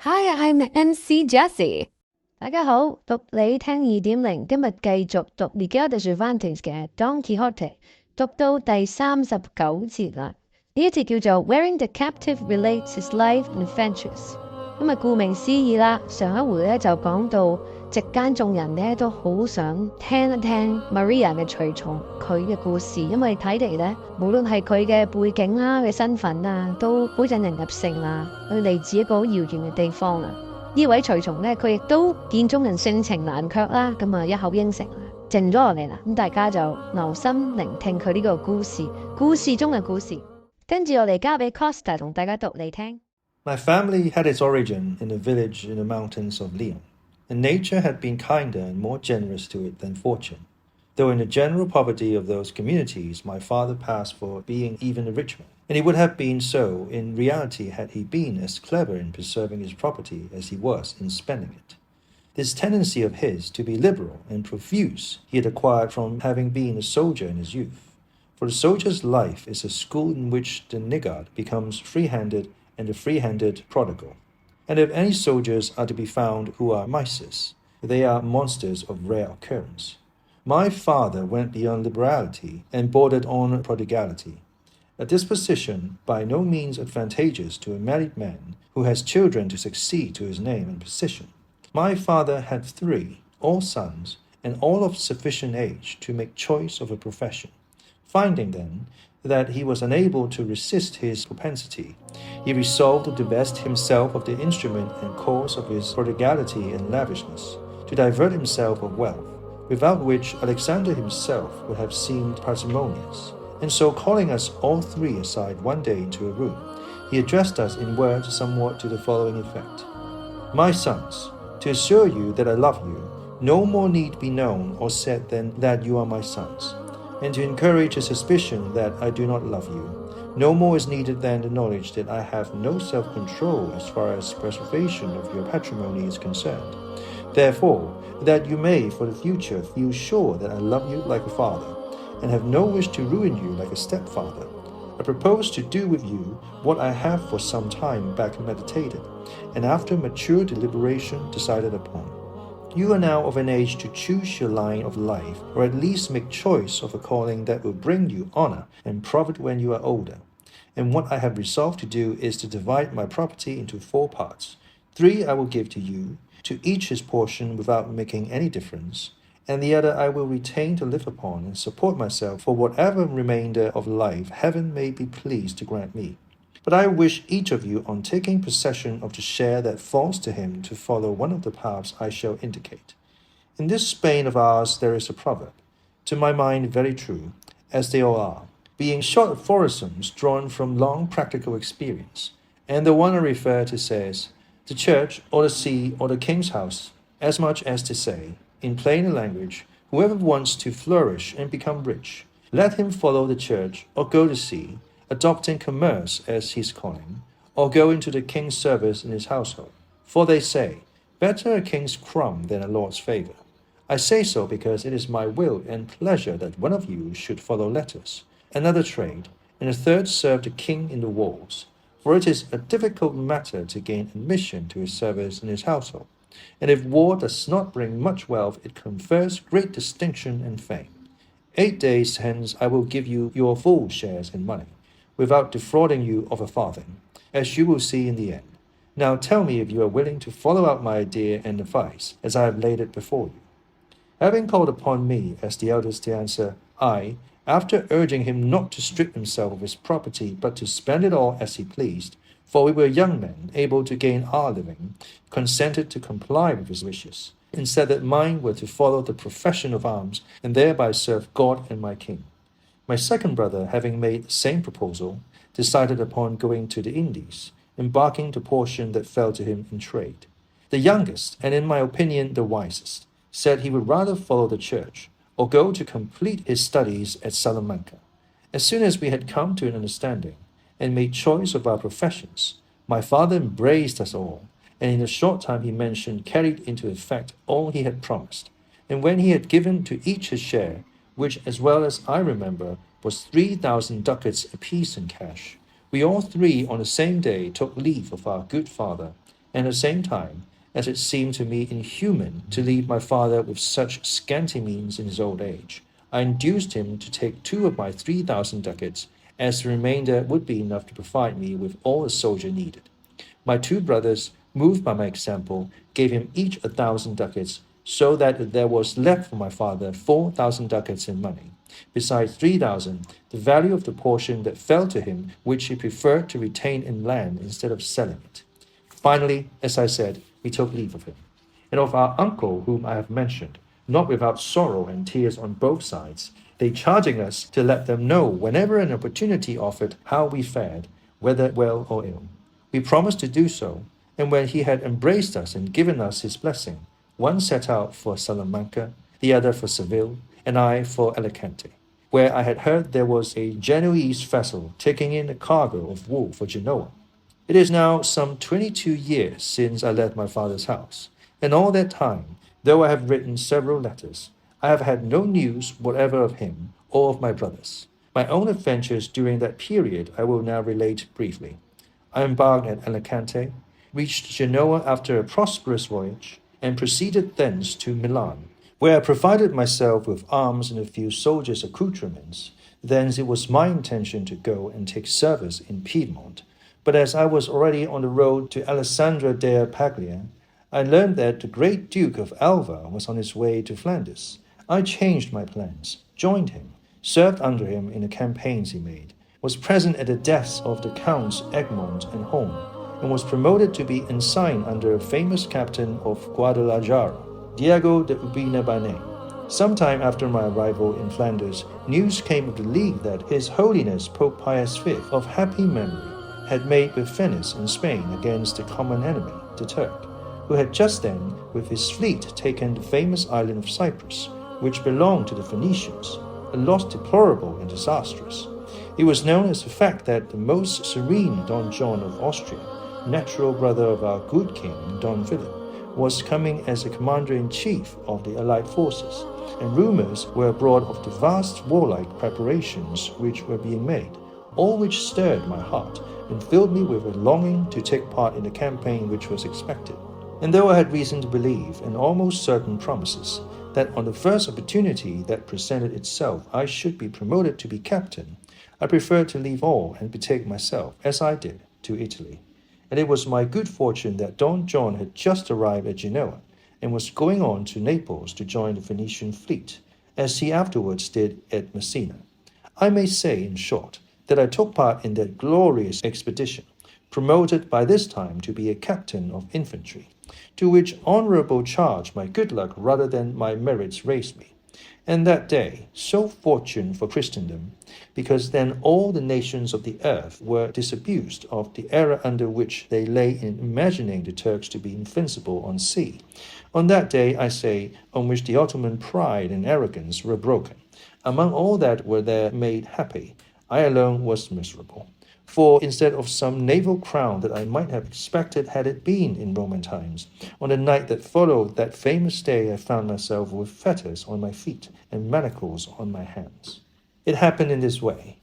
Hi, I'm MC Jessie. 大家好，讀你聽2.0，今日繼續讀 Miguel de Cervantes 嘅 Don Quixote， 讀到第39節啦。呢一節叫做 Wherein the captive relates his life and adventures。咁顧名思義啦，上一回咧就講到席間眾人咧都好想聽一聽 Maria 嘅隨從佢嘅故事，因為睇嚟咧，無論係佢嘅背景啦、嘅身份啊，都好引人入勝啦。佢嚟自一個好遙遠嘅地方啊。呢位隨從咧，佢亦都見中人性情難卻啦，咁啊一口應承啦，靜咗落嚟啦。咁大家就留心聆聽佢呢個故事，故事中嘅故事。跟住我哋交俾 Costa 同大家讀嚟聽。My family had its origin in a village in the mountains of Leon, and nature had been kinder and more generous to it than fortune. Though in the general poverty of those communities, my father passed for being even a rich man, and he would have been so in reality had he been as clever in preserving his property as he was in spending it. This tendency of his to be liberal and profuse he had acquired from having been a soldier in his youth. For the soldier's life is a school in which the niggard becomes free-handed and the free-handed prodigal. And if any soldiers are to be found who are mices, they are monsters of rare occurrence. My father went beyond liberality and bordered on prodigality, a disposition by no means advantageous to a married man who has children to succeed to his name and position. My father had 3, all sons, and all of sufficient age to make choice of a profession. Finding then that he was unable to resist his propensity, he resolved to divest himself of the instrument and cause of his prodigality and lavishness, to divert himself of wealth, without which Alexander himself would have seemed parsimonious. And so calling us all 3 aside one day into a room, he addressed us in words somewhat to the following effect. My sons, to assure you that I love you, no more need be known or said than that you are my sons. And to encourage a suspicion that I do not love you, no more is needed than the knowledge that I have no self-control as far as preservation of your patrimony is concerned. Therefore, that you may for the future feel sure that I love you like a father, and have no wish to ruin you like a stepfather, I propose to do with you what I have for some time back meditated, and after mature deliberation decided upon. You are now of an age to choose your line of life, or at least make choice of a calling that will bring you honor and profit when you are older. And what I have resolved to do is to divide my property into 4 parts. 3 I will give to you, to each his portion without making any difference, and the other I will retain to live upon and support myself for whatever remainder of life heaven may be pleased to grant me. But I wish each of you, on taking possession of the share that falls to him, to follow one of the paths I shall indicate. In this Spain of ours there is a proverb, to my mind very true, as they all are, being short aphorisms drawn from long practical experience, and the one I refer to says, the church or the sea or the king's house, as much as to say, in plainer language, whoever wants to flourish and become rich, let him follow the church or go to sea, adopting commerce as his calling, or go into the king's service in his household. For they say, better a king's crumb than a lord's favor. I say so because it is my will and pleasure that one of you should follow letters, another trade, and a third serve the king in the wars. For it is a difficult matter to gain admission to his service in his household, and if war does not bring much wealth, it confers great distinction and fame. 8 days hence I will give you your full shares in money, without defrauding you of a farthing, as you will see in the end. Now tell me if you are willing to follow out my idea and advice, as I have laid it before you. Having called upon me as the eldest to answer, I, after urging him not to strip himself of his property, but to spend it all as he pleased, for we were young men, able to gain our living, consented to comply with his wishes, and said that mine were to follow the profession of arms, and thereby serve God and my king. My second brother, having made the same proposal, decided upon going to the Indies, embarking the portion that fell to him in trade. The youngest, and in my opinion the wisest, said he would rather follow the church, or go to complete his studies at Salamanca. As soon as we had come to an understanding, and made choice of our professions, my father embraced us all, and in a short time he mentioned carried into effect all he had promised. And when he had given to each his share, which, as well as I remember, was 3,000 ducats apiece in cash, we all 3 on the same day took leave of our good father, and at the same time, as it seemed to me inhuman to leave my father with such scanty means in his old age, I induced him to take 2 of my 3,000 ducats, as the remainder would be enough to provide me with all a soldier needed. My 2 brothers, moved by my example, gave him each 1,000 ducats, so that there was left for my father 4,000 ducats in money, besides 3,000, the value of the portion that fell to him, which he preferred to retain in land instead of selling it. Finally, as I said, we took leave of him, and of our uncle whom I have mentioned, not without sorrow and tears on both sides, they charging us to let them know whenever an opportunity offered how we fared, whether well or ill. We promised to do so, and when he had embraced us and given us his blessing, one set out for Salamanca, the other for Seville, and I for Alicante, where I had heard there was a Genoese vessel taking in a cargo of wool for Genoa. It is now some 22 years since I left my father's house, and all that time, though I have written several letters, I have had no news whatever of him or of my brothers. My own adventures during that period I will now relate briefly. I embarked at Alicante, reached Genoa after a prosperous voyage, and proceeded thence to Milan, where I provided myself with arms and a few soldiers' accoutrements. Thence it was my intention to go and take service in Piedmont, but as I was already on the road to Alessandro della Paglia, I learned that the great Duke of Alva was on his way to Flanders. I changed my plans, joined him, served under him in the campaigns he made, was present at the deaths of the Counts Egmont and Home, and was promoted to be ensign under a famous captain of Guadalajara, Diego de Urbina by name. Some time after my arrival in Flanders, news came of the league that His Holiness Pope Pius V of happy memory had made with Venice and Spain against the common enemy, the Turk, who had just then with his fleet taken the famous island of Cyprus, which belonged to the Phoenicians, a loss deplorable and disastrous. It was known as the fact that the most serene Don John of Austria, natural brother of our good king Don Philip, was coming as a commander-in-chief of the allied forces, and rumors were abroad of the vast warlike preparations which were being made, all which stirred my heart and filled me with a longing to take part in the campaign which was expected. And though I had reason to believe, and almost certain promises, that on the first opportunity that presented itself I should be promoted to be captain, I preferred to leave all and betake myself, as I did, to Italy. And it was my good fortune that Don John had just arrived at Genoa, and was going on to Naples to join the Phoenician fleet, as he afterwards did at Messina. I may say, in short, that I took part in that glorious expedition, promoted by this time to be a captain of infantry, to which honourable charge my good luck rather than my merits raised me. And that day, so fortunate for Christendom, because then all the nations of the earth were disabused of the error under which they lay in imagining the Turks to be invincible on sea. On that day, I say, on which the Ottoman pride and arrogance were broken, among all that were there made happy, I alone was miserable. For instead of some naval crown that I might have expected had it been in Roman times, on the night that followed that famous day I found myself with fetters on my feet and manacles on my hands. It happened in this way.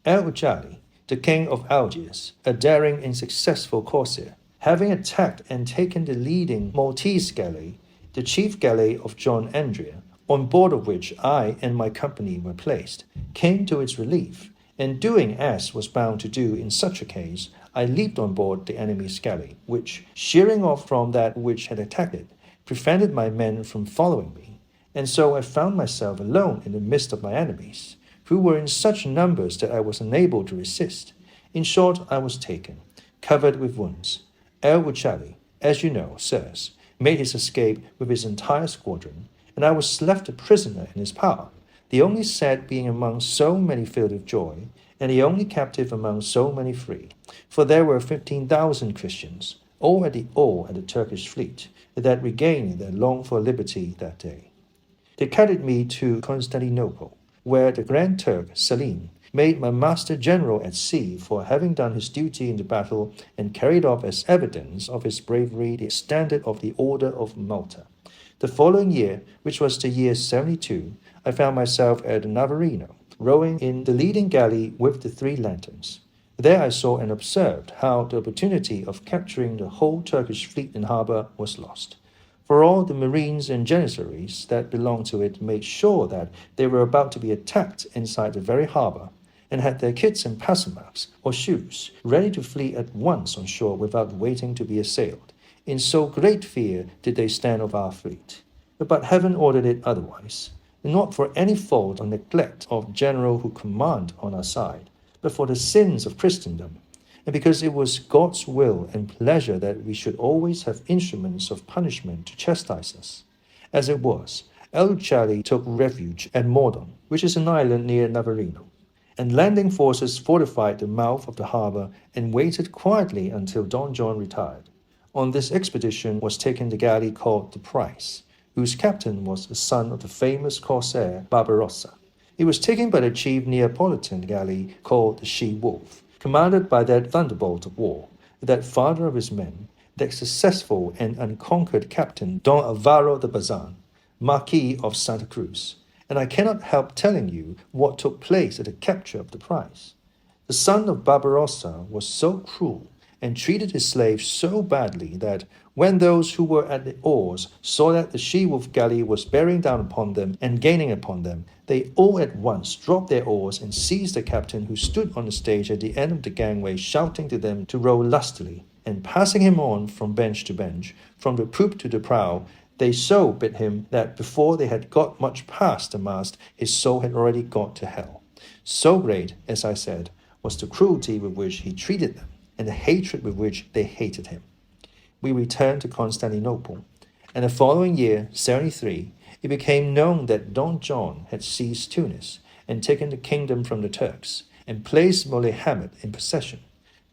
El-Ujali, the king of Algiers, a daring and successful corsair, having attacked and taken the leading Maltese galley, the chief galley of John Andrea, on board of which I and my company were placed, came to its relief, and doing as was bound to do in such a case, I leaped on board the enemy's galley, which, sheering off from that which had attacked it, prevented my men from following me, and so I found myself alone in the midst of my enemies, who were in such numbers that I was unable to resist. In short, I was taken, covered with wounds. El-Ujali, as you know, sirs, made his escape with his entire squadron, and I was left a prisoner in his power, the only sad being among so many filled with joy, and the only captive among so many free. For there were 15,000 Christians, all at the oar at the Turkish fleet, that regained their longed-for liberty that day. They carried me to Constantinople, where the Grand Turk, Selim, made my master general at sea for having done his duty in the battle and carried off as evidence of his bravery the standard of the Order of Malta. The following year, which was the year 72, I found myself at Navarino, rowing in the leading galley with the 3 lanterns. There I saw and observed how the opportunity of capturing the whole Turkish fleet in harbour was lost. For all the marines and janissaries that belonged to it made sure that they were about to be attacked inside the very harbour, and had their kits and passamaks or shoes ready to flee at once on shore without waiting to be assailed. In so great fear did they stand of our fleet. But heaven ordered it otherwise, not for any fault or neglect of general who command on our side, but for the sins of Christendom, and because it was God's will and pleasure that we should always have instruments of punishment to chastise us. As it was, El Uccelli took refuge at Mordon, which is an island near Navarino, and landing forces fortified the mouth of the harbour and waited quietly until Don John retired. On this expedition was taken the galley called the Price, whose captain was the son of the famous corsair Barbarossa. It was taken by the chief Neapolitan galley called the She-Wolf, commanded by that thunderbolt of war, that father of his men, that successful and unconquered captain Don Alvaro de Bazan, Marquis of Santa Cruz. And I cannot help telling you what took place at the capture of the Prize. The son of Barbarossa was so cruel and treated his slaves so badly that when those who were at the oars saw that the She-Wolf galley was bearing down upon them and gaining upon them, they all at once dropped their oars and seized the captain, who stood on the stage at the end of the gangway, shouting to them to row lustily, and passing him on from bench to bench, from the poop to the prow, they so bit him that before they had got much past the mast, his soul had already got to hell. So great, as I said, was the cruelty with which he treated them, and the hatred with which they hated him. We returned to Constantinople, and the following year, 73, it became known that Don John had seized Tunis and taken the kingdom from the Turks, and placed Moulay Hamid in possession,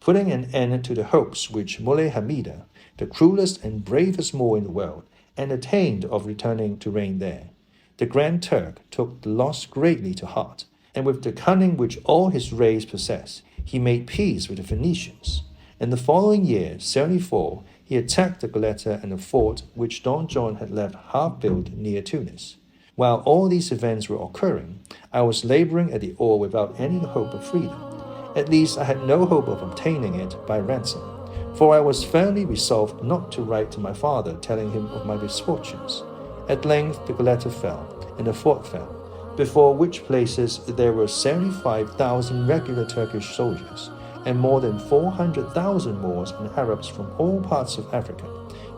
putting an end to the hopes which Moulay Hamida, the cruelest and bravest Moor in the world, entertained of returning to reign there. The Grand Turk took the loss greatly to heart, and with the cunning which all his race possessed, he made peace with the Phoenicians. In the following year, 74, he attacked the Goletta and the fort which Don John had left half-built near Tunis. While all these events were occurring, I was labouring at the oar without any hope of freedom. At least I had no hope of obtaining it by ransom, for I was firmly resolved not to write to my father telling him of my misfortunes. At length the Goletta fell, and the fort fell, before which places there were 75,000 regular Turkish soldiers, and more than 400,000 Moors and Arabs from all parts of Africa,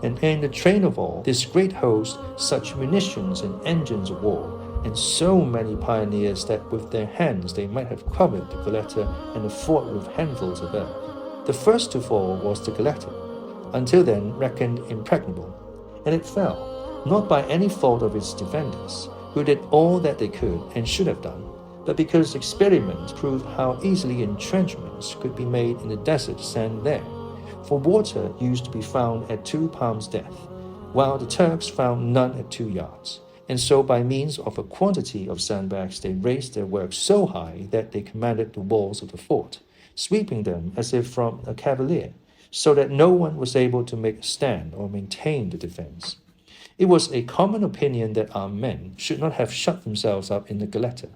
and in the train of all this great host such munitions and engines of war, and so many pioneers that with their hands they might have covered the Goletta and the fort with handfuls of earth. The first to fall was the Goletta, until then reckoned impregnable, and it fell, not by any fault of its defenders, who did all that they could and should have done, but because experiment proved how easily entrenchments could be made in the desert sand there, for water used to be found at 2 palms depth, while the Turks found none at 2 yards, and so by means of a quantity of sandbags they raised their works so high that they commanded the walls of the fort, sweeping them as if from a cavalier, so that no one was able to make a stand or maintain the defence. It was a common opinion that our men should not have shut themselves up in the Goletta,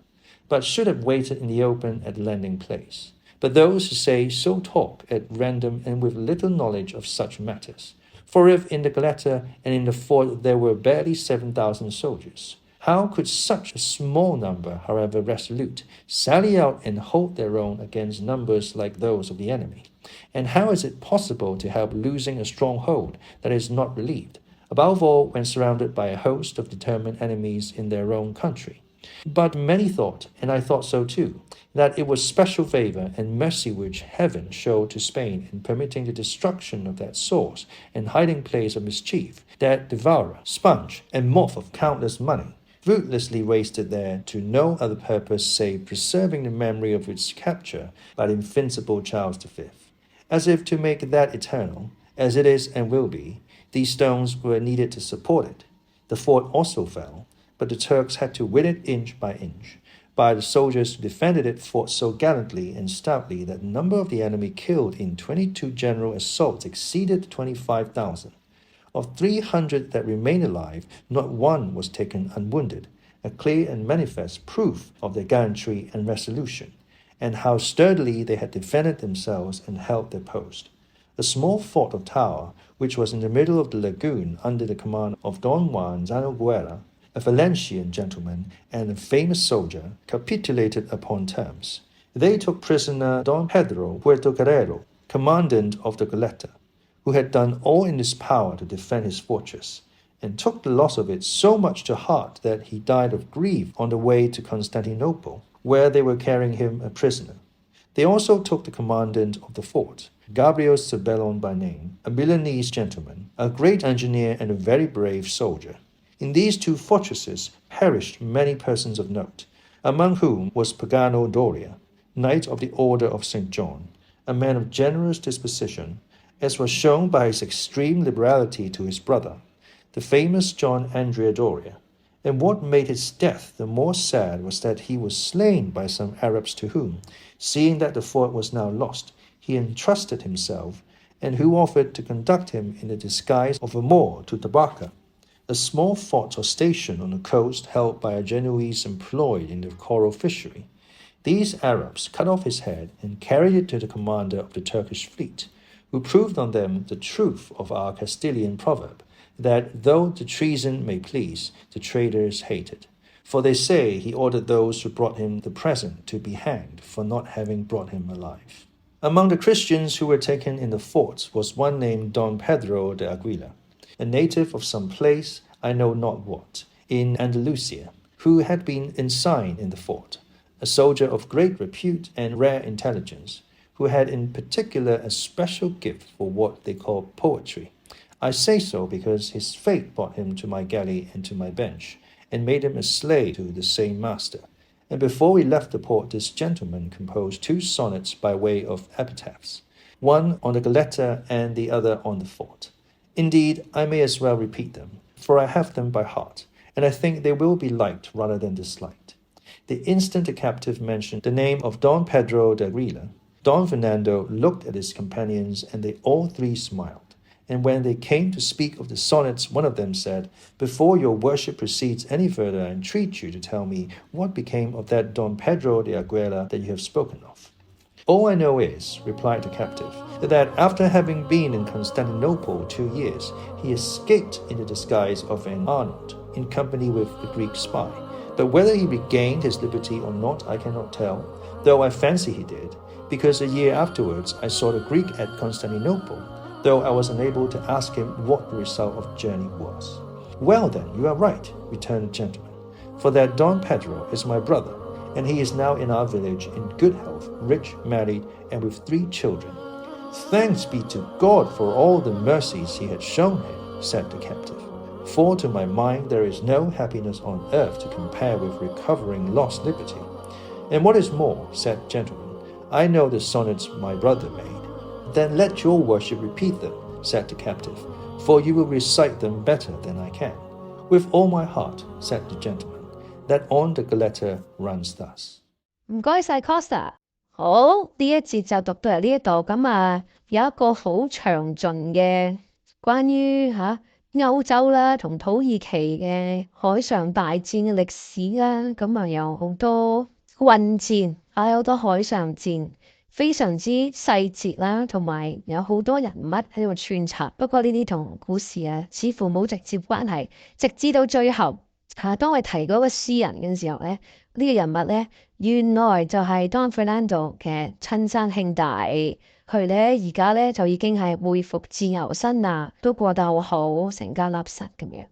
but should have waited in the open at the landing place. But those who say so talk at random and with little knowledge of such matters. For if in the Goletta and in the fort there were barely 7,000 soldiers, how could such a small number, however resolute, sally out and hold their own against numbers like those of the enemy? And how is it possible to help losing a stronghold that is not relieved, above all when surrounded by a host of determined enemies in their own country? But many thought, and I thought so too, that it was special favour and mercy which heaven showed to Spain in permitting the destruction of that source and hiding place of mischief, that devourer, sponge, and moth of countless money, fruitlessly wasted there to no other purpose save preserving the memory of its capture by the invincible Charles V. As if to make that eternal, as it is and will be, these stones were needed to support it. The fort also fell, but the Turks had to win it inch by inch, by the soldiers who defended it fought so gallantly and stoutly that the number of the enemy killed in 22 general assaults exceeded 25,000. Of 300 that remained alive, not one was taken unwounded, a clear and manifest proof of their gallantry and resolution. and how sturdily they had defended themselves and held their post. A small fort of Tower, which was in the middle of the lagoon under the command of Don Juan Zanoguera, a Valencian gentleman and a famous soldier, capitulated upon terms. They took prisoner Don Pedro Puertocarrero, commandant of the Goleta, who had done all in his power to defend his fortress, and took the loss of it so much to heart that he died of grief on the way to Constantinople, where they were carrying him a prisoner. They also took the commandant of the fort, Gabriel Sebellon by name, a Milanese gentleman, a great engineer and a very brave soldier. In these two fortresses perished many persons of note, among whom was Pagano Doria, Knight of the Order of St. John, a man of generous disposition, as was shown by his extreme liberality to his brother, the famous John Andrea Doria. And what made his death the more sad was that he was slain by some Arabs to whom, seeing that the fort was now lost, he entrusted himself, and who offered to conduct him in the disguise of a Moor to Tabarca, a small fort or station on the coast held by a Genoese employed in the coral fishery. These Arabs cut off his head and carried it to the commander of the Turkish fleet, who proved on them the truth of our Castilian proverb, that though the treason may please, the traitor is hated. For they say he ordered those who brought him the present to be hanged for not having brought him alive. Among the Christians who were taken in the fort was one named Don Pedro de Aguila, a native of some place, I know not what, in Andalusia, who had been ensigned in the fort, a soldier of great repute and rare intelligence, who had in particular a special gift for what they call poetry. I say so because his fate brought him to my galley and to my bench, and made him a slave to the same master. And before we left the port, this gentleman composed 2 sonnets by way of epitaphs, one on the Goleta and the other on the fort. Indeed, I may as well repeat them, for I have them by heart, and I think they will be liked rather than disliked. The instant the captive mentioned the name of Don Pedro de Aguila, Don Fernando looked at his companions, and they all 3 smiled. And when they came to speak of the sonnets, one of them said, "Before your worship proceeds any further, I entreat you to tell me what became of that Don Pedro de Aguila that you have spoken of." "All I know is," replied the captive, "that after having been in Constantinople 2 years, he escaped in the disguise of an Arnold, in company with a Greek spy. But whether he regained his liberty or not, I cannot tell, though I fancy he did, because a year afterwards I saw the Greek at Constantinople, though I was unable to ask him what the result of the journey was." "Well then, you are right," returned the gentleman, "for that Don Pedro is my brother, and he is now in our village in good health, rich, married, and with 3 children." "Thanks be to God for all the mercies he had shown him," said the captive, "for to my mind there is no happiness on earth to compare with recovering lost liberty. And what is more," said the gentleman, "I know the sonnets my brother made." "Then let your worship repeat them," said the captive, "for you will recite them better than I can." "With all my heart," said the gentleman. That on the Goleta runs thus. 唔該晒 Costa。好，呢一節就讀到嚟呢一度，咁有一個好詳盡嘅關於歐洲啦同土耳其嘅海上大戰嘅歷史啦，咁有好多混戰，有好多海上戰。非常之細節啦，同埋有好多人物喺度穿插。不過呢啲同故事似乎冇直接關係。直至到最後當我提嗰個詩人嘅時候咧，呢個人物咧原來就係 Don Fernando 嘅親生兄弟。佢咧而家咧就已經係恢復自由身啦，都過得好好，成家立室咁樣。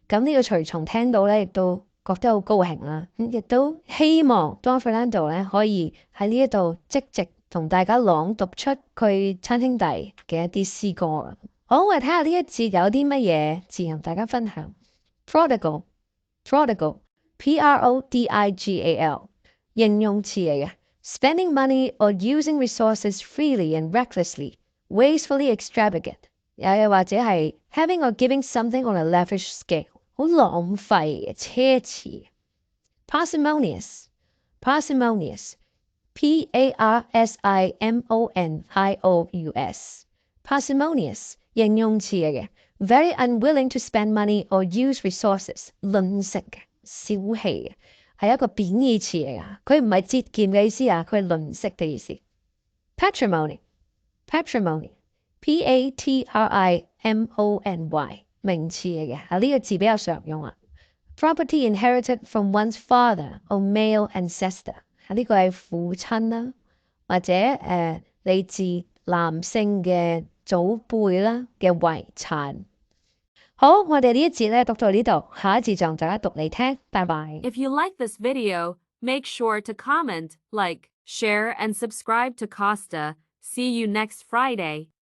咁呢個隨從聽到咧，亦都覺得好高興啦。亦都希望 Don Fernando 咧可以喺呢一度積極同大家朗讀出佢親兄弟嘅一啲詩歌。好，我哋睇下呢一節有啲乜嘢字同大家分享。Prodigal, Prodigal,形容詞嚟嘅 spending money or using resources freely and recklessly, wastefully extravagant， 又或者係 having or giving something on a lavish scale， 好浪費嘅奢侈。Parsimonious, Parsimonious， 形容詞嚟嘅 very unwilling to spend money or use resources， 吝嗇嘅，小氣嘅。係一個貶義詞嚟㗎，佢唔係節儉嘅意思啊，佢係吝嗇嘅意思。Patrimony，Patrimony，P-A-T-R-I-M-O-N-Y， 名詞嚟嘅，呢個字比較常用啊。Property inherited from one's father or male ancestor，呢個係父親啦，或者嚟自男性嘅祖輩啦嘅遺產。好，我哋呢一節咧讀到呢度，下一節就大家讀嚟聽，拜拜。If you like this video, make sure to comment, like, share, and subscribe to Costa. See you next Friday.